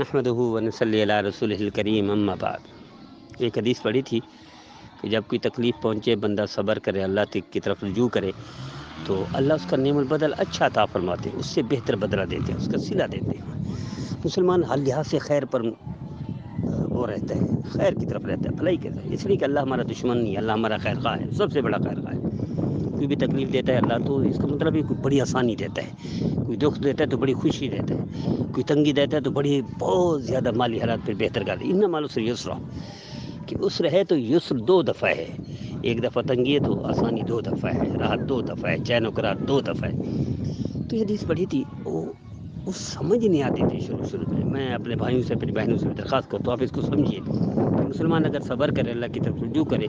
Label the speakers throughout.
Speaker 1: نحمدہ ونصلی علی رسولہ الکریم اما بعد۔ ایک حدیث پڑھی تھی کہ جب کوئی تکلیف پہنچے بندہ صبر کرے، اللہ کی طرف رجوع کرے تو اللہ اس کا نعم البدل اچھا عطا فرماتے ہیں، اس سے بہتر بدلہ دیتے ہیں، اس کا صلہ دیتے ہیں۔ مسلمان ہر لحاظ سے خیر پر وہ رہتا ہے، خیر کی طرف رہتا ہے، بھلائی کی طرف، اس لیے کہ اللہ ہمارا دشمن نہیں، اللہ ہمارا خیر خواہ ہے، سب سے بڑا خیر خواہ ہے۔ کوئی بھی تکلیف دیتا ہے اللہ تو اس کا مطلب ہے کوئی بڑی آسانی دیتا ہے، کوئی دکھ دیتا ہے تو بڑی خوشی دیتا ہے، کوئی تنگی دیتا ہے تو بہت زیادہ مالی حالات پہ بہتر کر دے۔ ان مال العسر یسرا، کہ عسر ہے تو یسر 2 دفعہ ہے، ایک دفعہ تنگی ہے تو آسانی 2 دفعہ ہے، راحت 2 دفعہ ہے، چین و قرار 2 دفعہ ہے۔ تو یہ حدیث پڑھی تھی، وہ سمجھ نہیں آتی تھی شروع میں۔ میں اپنے بھائیوں سے اپنی بہنوں سے درخواست کرتا ہوں آپ اس کو سمجھیے کہ مسلمان اگر صبر کرے، اللہ کی طرف رجوع کرے،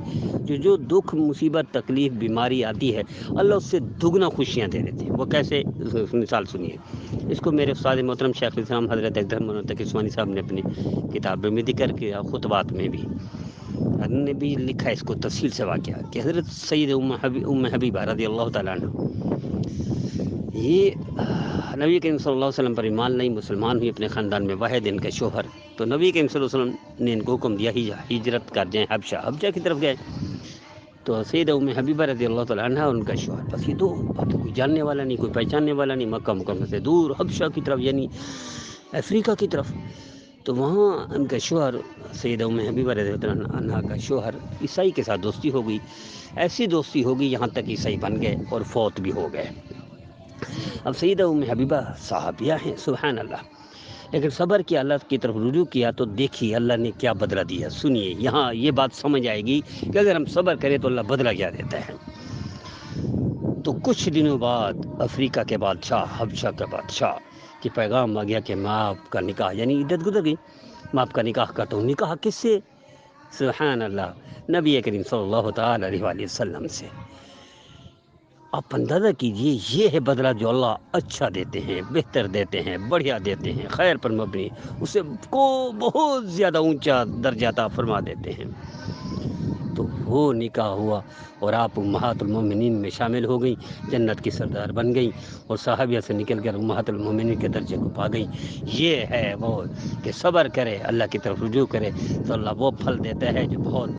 Speaker 1: جو دکھ مصیبت تکلیف بیماری آتی ہے اللہ اس سے دگنا خوشیاں دے دیتے ہیں۔ وہ کیسے؟ مثال سنیے، اس کو میرے استاد محترم شیخ الاسلام حضرت اکرم مولانا تقی عثمانی صاحب نے اپنی کتاب میں ذکر کیا، خطبات میں بھی نے بھی لکھا ہے اس کو تفصیل سے واقعہ کہ حضرت سید ام حبیبہ رضی اللہ تعالیٰ عنہ، یہ نبی کریم صلی اللہ علیہ وسلم پر ایمان نہیں، مسلمان ہوئی، اپنے خاندان میں واحد ان کا شوہر، تو نبی کریم صلی اللہ علیہ وسلم نے ان کو حکم دیا ہجرت کر جائیں حبشہ کی طرف گئے۔ تو سید ام حبیبہ رضی اللہ تعالیٰ عنہ ان کا شوہر، بس یہ دو کوئی جاننے والا نہیں، کوئی پہچاننے والا نہیں، مکہ مکرمہ سے دور حبشہ کی طرف یعنی افریقہ کی طرف۔ تو وہاں ان کا شوہر سید ام حبیبہ رضی اللہ عنہ کا شوہر عیسائی کے ساتھ دوستی ہو گئی، ایسی دوستی ہو گئی یہاں تک عیسائی بن گئے اور فوت بھی ہو گئے۔ اب سیدہ ام حبیبہ صحابیہ ہیں، سبحان اللہ، لیکن صبر کیا، اللہ کی طرف رجوع کیا تو دیکھیے اللہ نے کیا بدلہ دیا۔ سنیے، یہاں یہ بات سمجھ آئے گی کہ اگر ہم صبر کریں تو اللہ بدلہ کیا دیتا ہے۔ تو کچھ دنوں بعد افریقہ کے بادشاہ، حبشہ کا بادشاہ کہ پیغام آ گیا کہ میں آپ کا نکاح، یعنی عدت گزر گئی، میں آپ کا نکاح کرتا ہوں۔ نکاح کس سے؟ سبحان اللہ، نبی کریم صلی اللہ تعالی علیہ وآلہ وسلم سے۔ آپ اندازہ کیجئے، یہ ہے بدلہ جو اللہ اچھا دیتے ہیں، بہتر دیتے ہیں، بڑھیا دیتے ہیں، خیر پر مبنی، اسے کو بہت زیادہ اونچا درجہ عطا فرما دیتے ہیں۔ تو وہ نکاح ہوا اور آپ امہات المومنین میں شامل ہو گئیں، جنت کی سردار بن گئیں اور صحابیہ سے نکل کر امہات المومنین کے درجے کو پا گئیں۔ یہ ہے وہ کہ صبر کرے، اللہ کی طرف رجوع کرے تو اللہ وہ پھل دیتا ہے جو بہت